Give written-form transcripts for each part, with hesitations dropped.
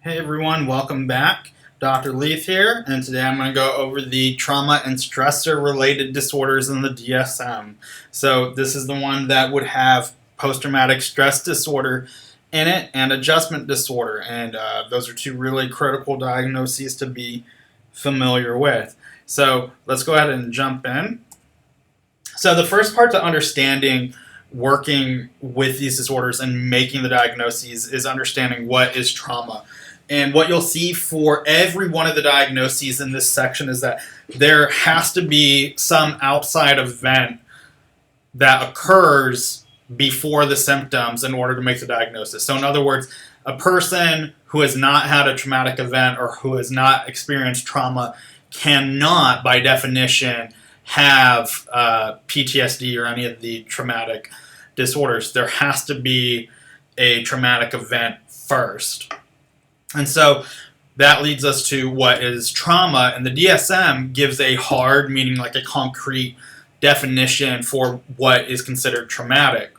Hey everyone, welcome back. Dr. Leith here, and today I'm going to go over the trauma and stressor related disorders in the DSM. So this is the one that would have post-traumatic stress disorder in it and adjustment disorder, and those are two really critical diagnoses to be familiar with. So let's go ahead and jump in. So the first part to understanding working with these disorders and making the diagnoses is understanding what is trauma. And what you'll see for every one of the diagnoses in this section is that there has to be some outside event that occurs before the symptoms in order to make the diagnosis. So in other words, a person who has not had a traumatic event or who has not experienced trauma cannot, by definition, have PTSD or any of the traumatic disorders. There has to be a traumatic event first. And so that leads us to what is trauma, and the DSM gives a hard, meaning like a concrete definition for what is considered traumatic.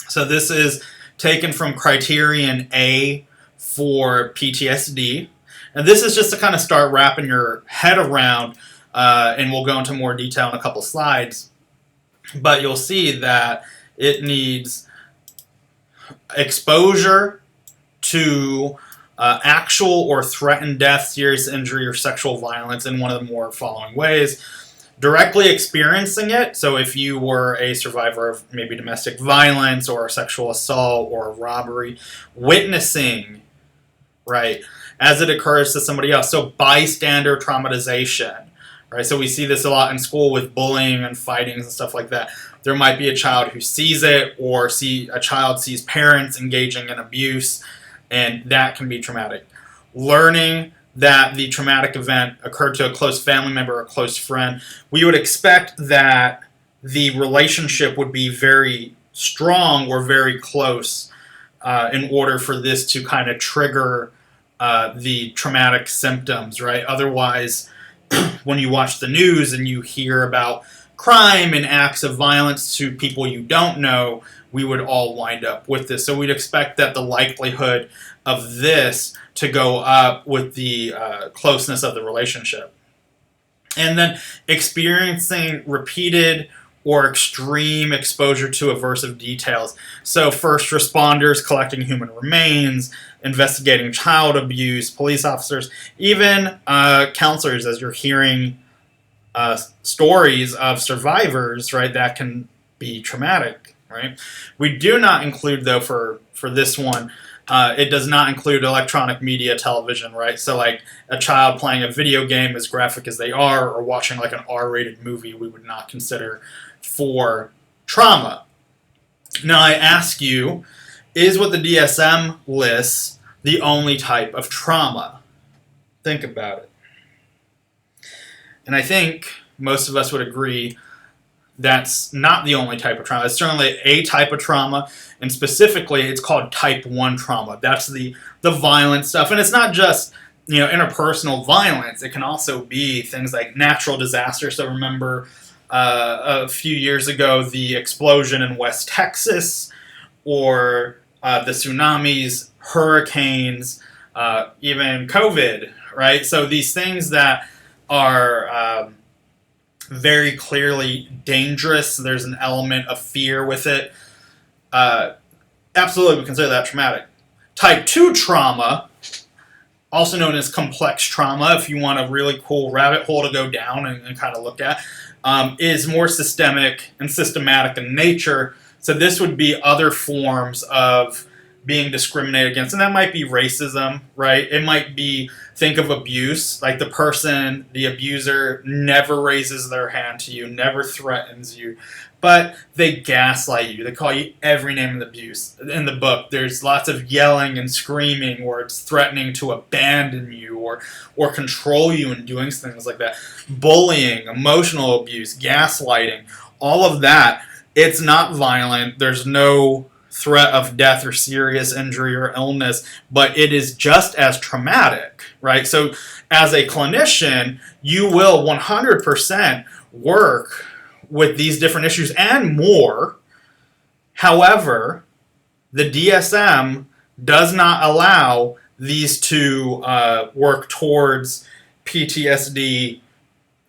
So this is taken from criterion A for PTSD, and this is just to kind of start wrapping your head around, and we'll go into more detail in a couple slides, but you'll see that it needs exposure to actual or threatened death, serious injury, or sexual violence in one of the more following ways. Directly experiencing it, so if you were a survivor of maybe domestic violence or a sexual assault or a robbery, witnessing, right, as it occurs to somebody else, so bystander traumatization, right, so we see this a lot in school with bullying and fightings and stuff like that. There might be a child who sees it, or a child sees parents engaging in abuse, and that can be traumatic. Learning that the traumatic event occurred to a close family member or a close friend, we would expect that the relationship would be very strong or very close in order for this to kind of trigger the traumatic symptoms, right? Otherwise, when you watch the news and you hear about crime and acts of violence to people you don't know, we would all wind up with this. So we'd expect that the likelihood of this to go up with the closeness of the relationship. And then experiencing repeated or extreme exposure to aversive details. So first responders collecting human remains, investigating child abuse, police officers, even counselors, as you're hearing stories of survivors, right, that can be traumatic, right? We do not include, though, for this one, it does not include electronic media, television, right? So like a child playing a video game, as graphic as they are, or watching like an R-rated movie, we would not consider for trauma. Now I ask you, is what the DSM lists the only type of trauma? Think about it. And I think most of us would agree that's not the only type of trauma. It's certainly a type of trauma, and specifically it's called type 1 trauma. That's the violent stuff. And it's not just, interpersonal violence. It can also be things like natural disasters. So remember a few years ago, the explosion in West Texas, or the tsunamis, hurricanes, even COVID, right? So these things that are very clearly dangerous. There's an element of fear with it. Absolutely, we consider that traumatic. Type 2 trauma, also known as complex trauma, if you want a really cool rabbit hole to go down and kind of look at, is more systemic and systematic in nature. So this would be other forms of being discriminated against, and that might be racism, right? It might be, think of abuse, like the abuser never raises their hand to you, never threatens you, but they gaslight you. They call you every name of abuse. In the book, there's lots of yelling and screaming where it's threatening to abandon you or control you and doing things like that. Bullying, emotional abuse, gaslighting, all of that, it's not violent. There's no threat of death or serious injury or illness, but it is just as traumatic, right? So as a clinician, you will 100% work with these different issues and more. However, the DSM does not allow these two work towards PTSD,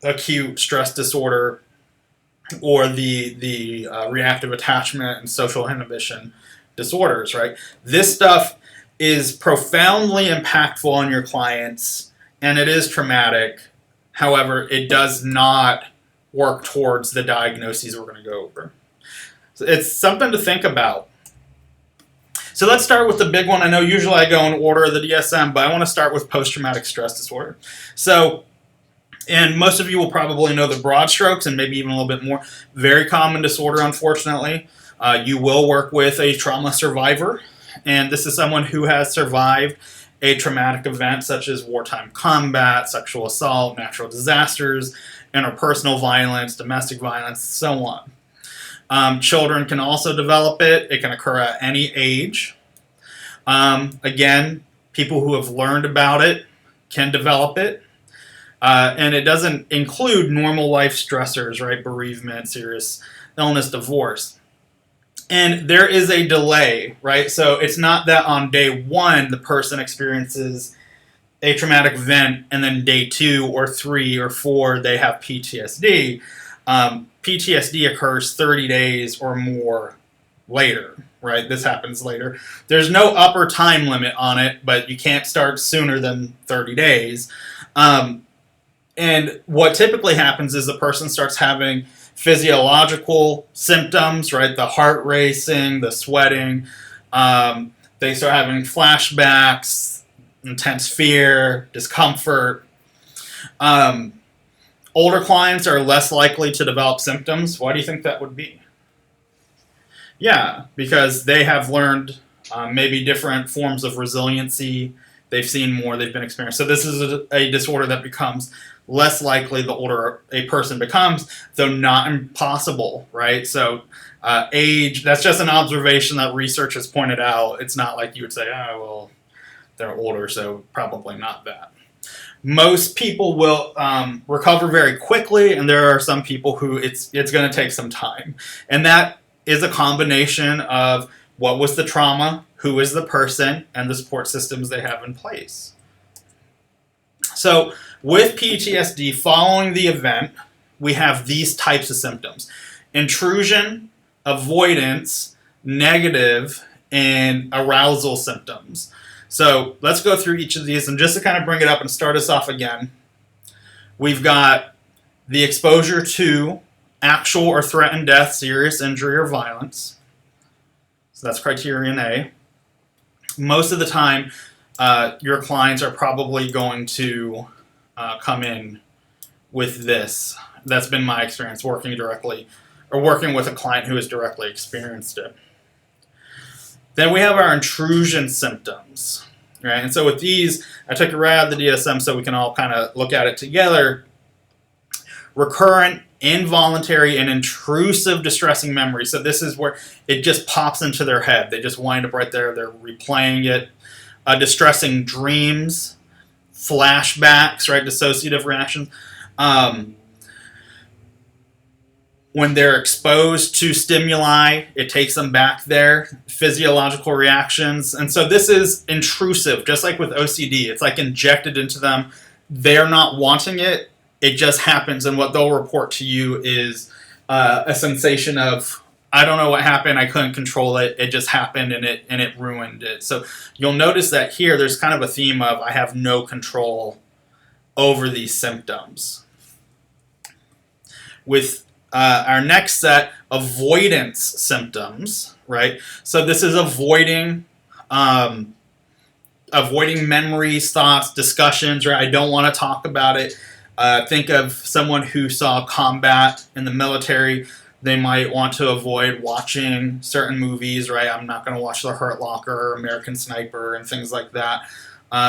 acute stress disorder, or the reactive attachment and social inhibition disorders, right? This stuff is profoundly impactful on your clients, and it is traumatic. However, it does not work towards the diagnoses we're going to go over. So it's something to think about. So let's start with the big one. I know usually I go in order of the DSM, but I want to start with post-traumatic stress disorder. So, and most of you will probably know the broad strokes and maybe even a little bit more. Very common disorder, unfortunately. You will work with a trauma survivor, and this is someone who has survived a traumatic event such as wartime combat, sexual assault, natural disasters, interpersonal violence, domestic violence, so on. Children can also develop it. It can occur at any age. Again, people who have learned about it can develop it. And it doesn't include normal life stressors, right? Bereavement, serious illness, divorce. And there is a delay, right? So it's not that on day one the person experiences a traumatic event and then day 2 or 3 or 4 they have PTSD. PTSD occurs 30 days or more later, right? This happens later. There's no upper time limit on it, but you can't start sooner than 30 days. And what typically happens is the person starts having physiological symptoms, right? The heart racing, the sweating. They start having flashbacks, intense fear, discomfort. Older clients are less likely to develop symptoms. Why do you think that would be? Yeah, because they have learned maybe different forms of resiliency. They've seen more, they've been experienced. So this is a disorder that becomes less likely the older a person becomes, though not impossible, right? So age, that's just an observation that research has pointed out. It's not like you would say, oh, well, they're older, so probably not that. Most people will recover very quickly, and there are some people who it's going to take some time. And that is a combination of what was the trauma, who is the person, and the support systems they have in place. So with PTSD, following the event, we have these types of symptoms: intrusion, avoidance, negative, and arousal symptoms. So let's go through each of these, and just to kind of bring it up and start us off again, we've got the exposure to actual or threatened death, serious injury, or violence. So that's criterion A. Most of the time, your clients are probably going to come in with this. That's been my experience working directly, or working with a client who has directly experienced it. Then we have our intrusion symptoms, right? And so with these, I took it right out of the DSM so we can all kind of look at it together. Recurrent, involuntary, and intrusive distressing memory. So this is where it just pops into their head. They just wind up right there. They're replaying it. Distressing dreams, flashbacks, right? Dissociative reactions. When they're exposed to stimuli, it takes them back there. Physiological reactions. And so this is intrusive, just like with OCD. It's like injected into them. They're not wanting it. It just happens, and what they'll report to you is a sensation of, I don't know what happened, I couldn't control it, it just happened, and it ruined it. So you'll notice that here there's kind of a theme of, I have no control over these symptoms. With our next set, avoidance symptoms, right? So this is avoiding memories, thoughts, discussions, right? I don't want to talk about it. Think of someone who saw combat in the military. They might want to avoid watching certain movies, right? I'm not going to watch The Hurt Locker, American Sniper, and things like that.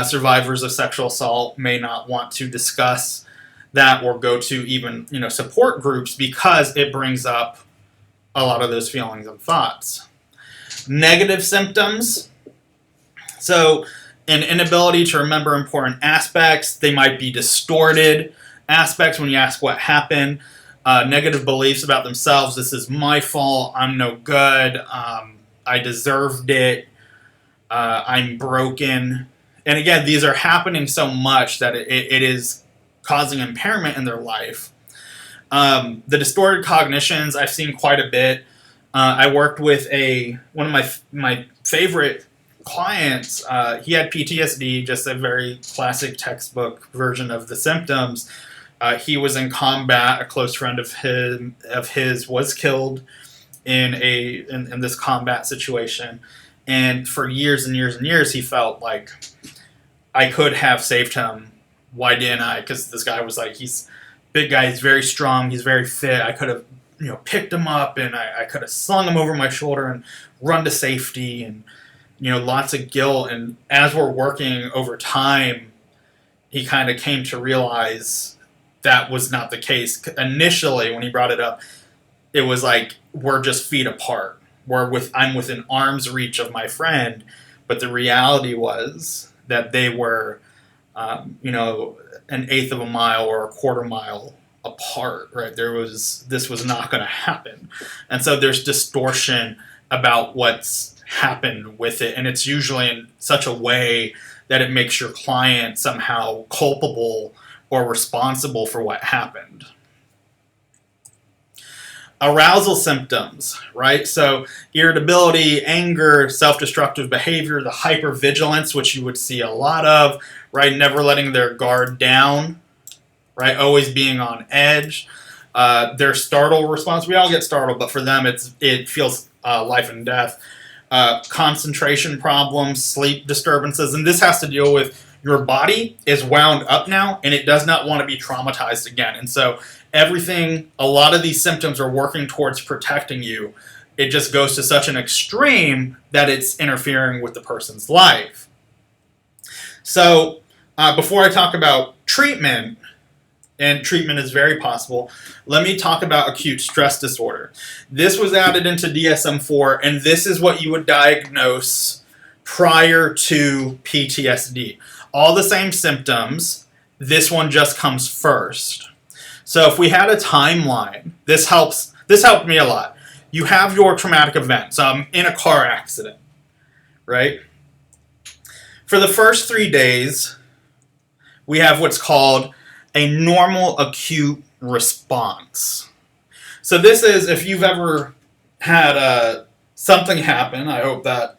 Survivors of sexual assault may not want to discuss that or go to even, support groups because it brings up a lot of those feelings and thoughts. Negative symptoms. So an inability to remember important aspects. They might be distorted aspects when you ask what happened. Negative beliefs about themselves. This is my fault. I'm no good. I deserved it. I'm broken. And again, these are happening so much that it is causing impairment in their life. The distorted cognitions I've seen quite a bit. I worked with one of my favorite clients. He had PTSD, just a very classic textbook version of the symptoms. He was in combat. A close friend of his was killed in this combat situation, and for years and years and years, he felt like I could have saved him. Why didn't I? Because this guy was like, he's a big guy, he's very strong, he's very fit. I could have, picked him up, and I could have slung him over my shoulder and run to safety, and lots of guilt. And as we're working over time, he kind of came to realize that was not the case. Initially, when he brought it up, it was like, we're just feet apart. I'm within arm's reach of my friend, but the reality was that they were, an eighth of a mile or a quarter mile apart, right? This was not going to happen. And so there's distortion about what's happened with it. And it's usually in such a way that it makes your client somehow culpable or responsible for what happened. Arousal symptoms, right? So irritability, anger, self-destructive behavior, the hypervigilance, which you would see a lot of, right? Never letting their guard down, right? Always being on edge. Their startle response, we all get startled, but for them it feels life and death. Concentration problems, sleep disturbances, and this has to deal with your body is wound up now, and it does not want to be traumatized again. And so a lot of these symptoms are working towards protecting you. It just goes to such an extreme that it's interfering with the person's life. So before I talk about treatment, and treatment is very possible, let me talk about acute stress disorder. This was added into DSM-4, and this is what you would diagnose prior to PTSD. All the same symptoms, this one just comes first. So if we had a timeline, this helped me a lot. You have your traumatic event. So I'm in a car accident, right? For the first 3 days, we have what's called a normal acute response. So this is, if you've ever had something happen, I hope that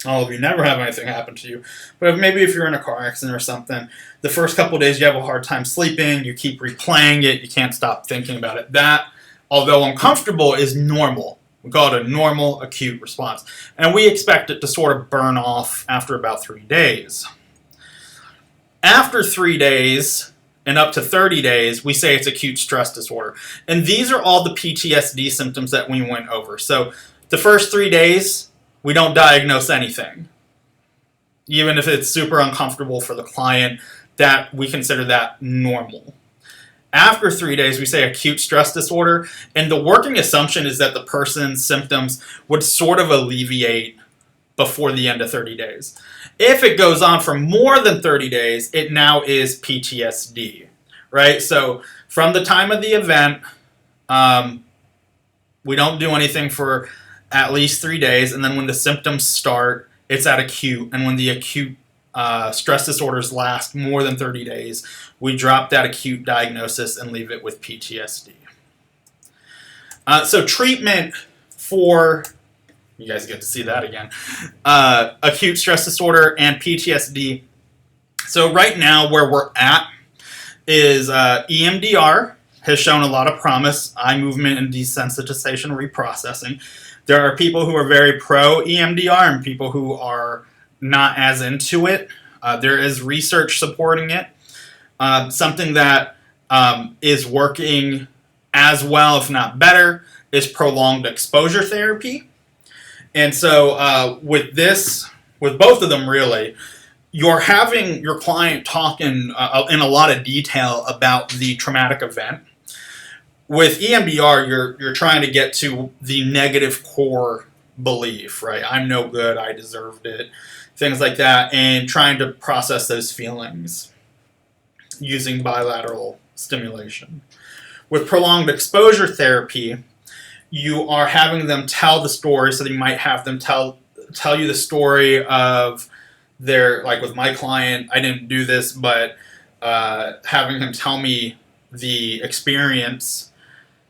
all of you never have anything happen to you, but if you're in a car accident or something, the first couple of days you have a hard time sleeping, you keep replaying it, you can't stop thinking about it. That, although uncomfortable, is normal. We call it a normal acute response. And we expect it to sort of burn off after about 3 days. After 3 days and up to 30 days, we say it's acute stress disorder. And these are all the PTSD symptoms that we went over. So the first 3 days, we don't diagnose anything. Even if it's super uncomfortable for the client, that we consider that normal. After 3 days, we say acute stress disorder, and the working assumption is that the person's symptoms would sort of alleviate before the end of 30 days. If it goes on for more than 30 days, it now is PTSD, right? So from the time of the event, we don't do anything for at least 3 days, and then when the symptoms start, it's at acute, and when the acute stress disorders last more than 30 days, we drop that acute diagnosis and leave it with PTSD. So treatment for, you guys get to see that again, acute stress disorder and PTSD. So right now where we're at is EMDR has shown a lot of promise, eye movement and desensitization reprocessing. There are people who are very pro EMDR and people who are not as into it. There is research supporting it. Something that is working as well, if not better, is prolonged exposure therapy. And so with both of them really, you're having your client talk in a lot of detail about the traumatic event. With EMDR, you're trying to get to the negative core belief, right? I'm no good, I deserved it, things like that, and trying to process those feelings using bilateral stimulation. With prolonged exposure therapy, you are having them tell the story, so that you might have them tell you the story of there, like with my client, I didn't do this, but having him tell me the experience,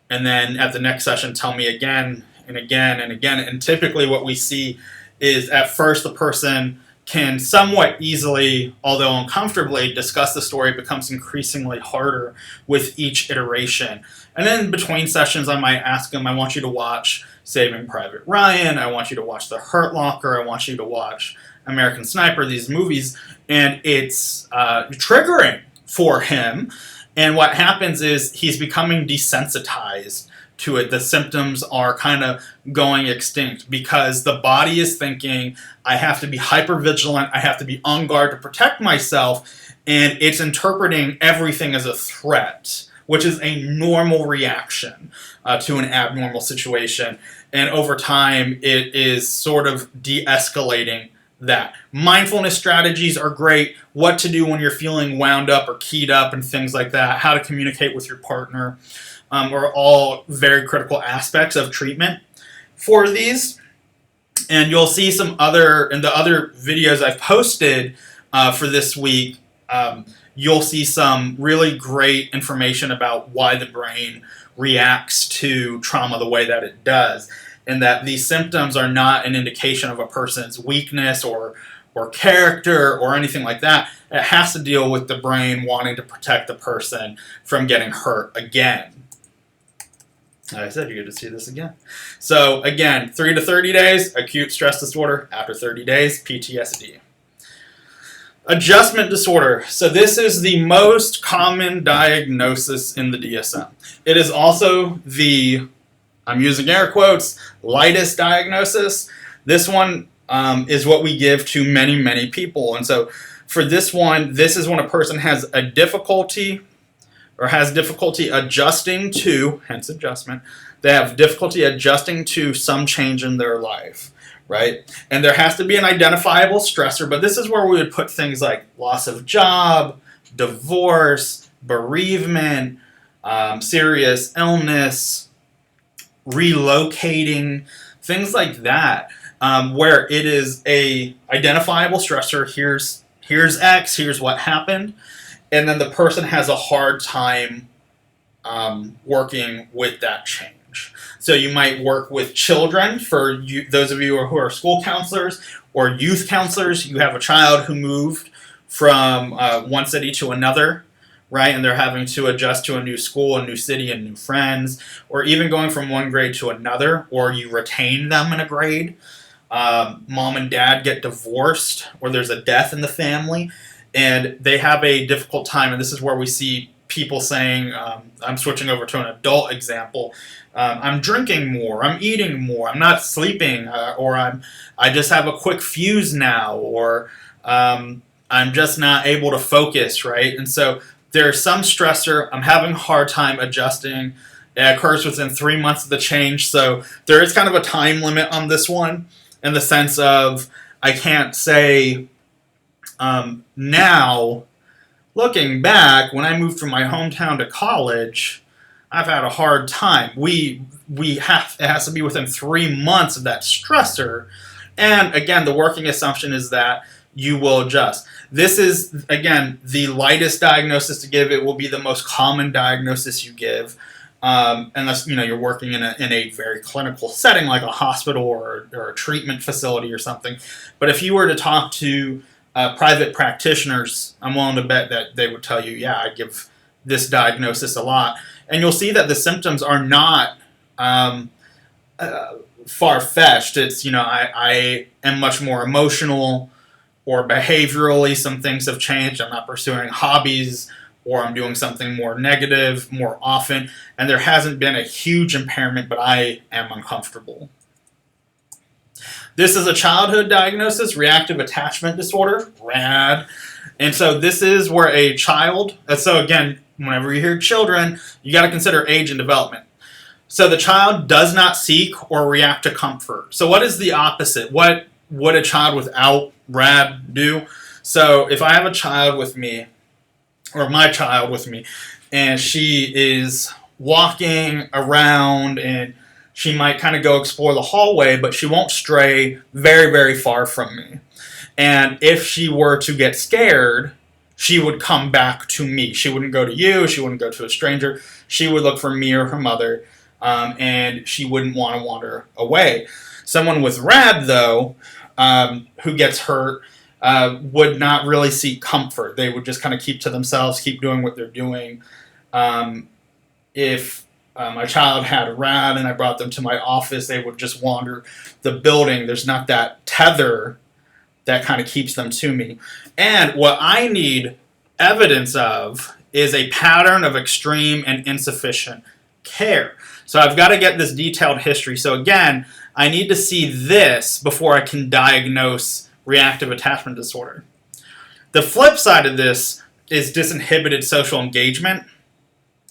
and then at the next session tell me again and again and again. And typically what we see is at first the person can somewhat easily, although uncomfortably, discuss the story. It becomes increasingly harder with each iteration. And then between sessions, I might ask them, I want you to watch Saving Private Ryan, I want you to watch The Hurt Locker, I want you to watch American Sniper, these movies, and it's triggering for him. And what happens is he's becoming desensitized to it. The symptoms are kind of going extinct because the body is thinking, I have to be hypervigilant, I have to be on guard to protect myself, and it's interpreting everything as a threat, which is a normal reaction to an abnormal situation. And over time, it is sort of de-escalating that. Mindfulness strategies are great. What to do when you're feeling wound up or keyed up and things like that. How to communicate with your partner are all very critical aspects of treatment for these. And you'll see some other, in the other videos I've posted for this week, you'll see some really great information about why the brain reacts to trauma the way that it does. And that these symptoms are not an indication of a person's weakness or character or anything like that. It has to deal with the brain wanting to protect the person from getting hurt again. Like I said, you get to see this again. So again, 3 to 30 days, acute stress disorder. After 30 days, PTSD. Adjustment disorder. So this is the most common diagnosis in the DSM. It is also the, I'm using air quotes, lightest diagnosis. This one is what we give to many, many people. And so for this one, this is when a person has a difficulty or has difficulty adjusting to, hence adjustment, they have difficulty adjusting to some change in their life, right? And there has to be an identifiable stressor, but this is where we would put things like loss of job, divorce, bereavement, serious illness, relocating, things like that, where it is a identifiable stressor. Here's X, here's what happened, and then the person has a hard time working with that change. So you might work with children, for you, those of you who are school counselors or youth counselors. You have a child who moved from one city to another, right? And they're having to adjust to a new school, a new city, and new friends, or even going from one grade to another, or you retain them in a grade. Mom and dad get divorced, or there's a death in the family, and they have a difficult time. And this is where we see people saying, I'm switching over to an adult example, I'm drinking more, I'm eating more, I'm not sleeping, or I just have a quick fuse now, or I'm just not able to focus, right? And so there's some stressor, I'm having a hard time adjusting. It occurs within 3 months of the change, so there is kind of a time limit on this one, in the sense of I can't say now, looking back, when I moved from my hometown to college, I've had a hard time. It has to be within 3 months of that stressor. And again, the working assumption is that you will adjust. This is, again, the lightest diagnosis to give. It will be the most common diagnosis you give. Unless you're working in a very clinical setting like a hospital or a treatment facility or something. But if you were to talk to private practitioners, I'm willing to bet that they would tell you, yeah, I give this diagnosis a lot. And you'll see that the symptoms are not far-fetched. It's, I am much more emotional, or behaviorally some things have changed. I'm not pursuing hobbies, or I'm doing something more negative more often, and there hasn't been a huge impairment, but I am uncomfortable. This is a childhood diagnosis, reactive attachment disorder, RAD. And so this is where a child, so again, whenever you hear children, you got to consider age and development. So the child does not seek or react to comfort. So what is the opposite? What would a child without RAD do? So if I have a child with me, or my child with me, and she is walking around and she might kind of go explore the hallway, but she won't stray very, very far from me. And if she were to get scared, she would come back to me. She wouldn't go to you. She wouldn't go to a stranger. She would look for me or her mother, and she wouldn't want to wander away. Someone with RAD, though, who gets hurt, would not really seek comfort. They would just kind of keep to themselves, keep doing what they're doing. If my child had a RAD and I brought them to my office, they would just wander the building. There's not that tether that kind of keeps them to me. And what I need evidence of is a pattern of extreme and insufficient care. So I've got to get this detailed history. So again, I need to see this before I can diagnose reactive attachment disorder. The flip side of this is disinhibited social engagement.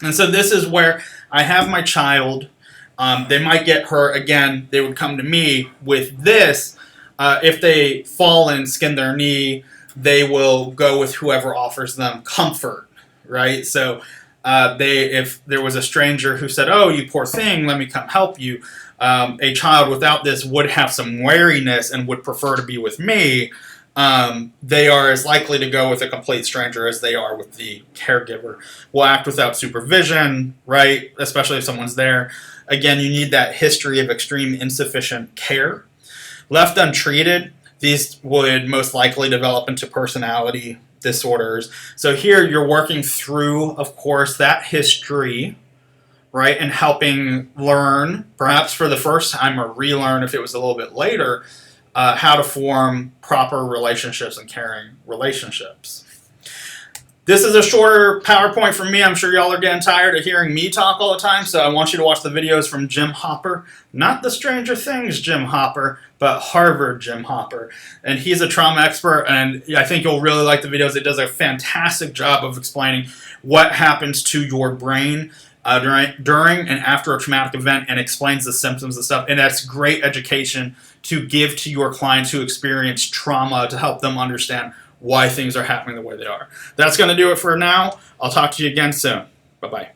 And so this is where I have my child, they might get hurt, again, they would come to me with this. If they fall and skin their knee, they will go with whoever offers them comfort, right? So if there was a stranger who said, "Oh, you poor thing, let me come help you," a child without this would have some wariness and would prefer to be with me. They are as likely to go with a complete stranger as they are with the caregiver. Will act without supervision, right? Especially if someone's there. Again, you need that history of extreme insufficient care. Left untreated, these would most likely develop into personality disorders. So here you're working through, of course, that history, right, and helping learn, perhaps for the first time or relearn if it was a little bit later, how to form proper relationships and caring relationships. This is a shorter PowerPoint for me. I'm sure y'all are getting tired of hearing me talk all the time, so I want you to watch the videos from Jim Hopper. Not the Stranger Things Jim Hopper, but Harvard Jim Hopper. And he's a trauma expert, and I think you'll really like the videos. It does a fantastic job of explaining what happens to your brain during and after a traumatic event, and explains the symptoms and stuff. And that's great education to give to your clients who experience trauma to help them understand why things are happening the way they are. That's going to do it for now. I'll talk to you again soon. Bye-bye.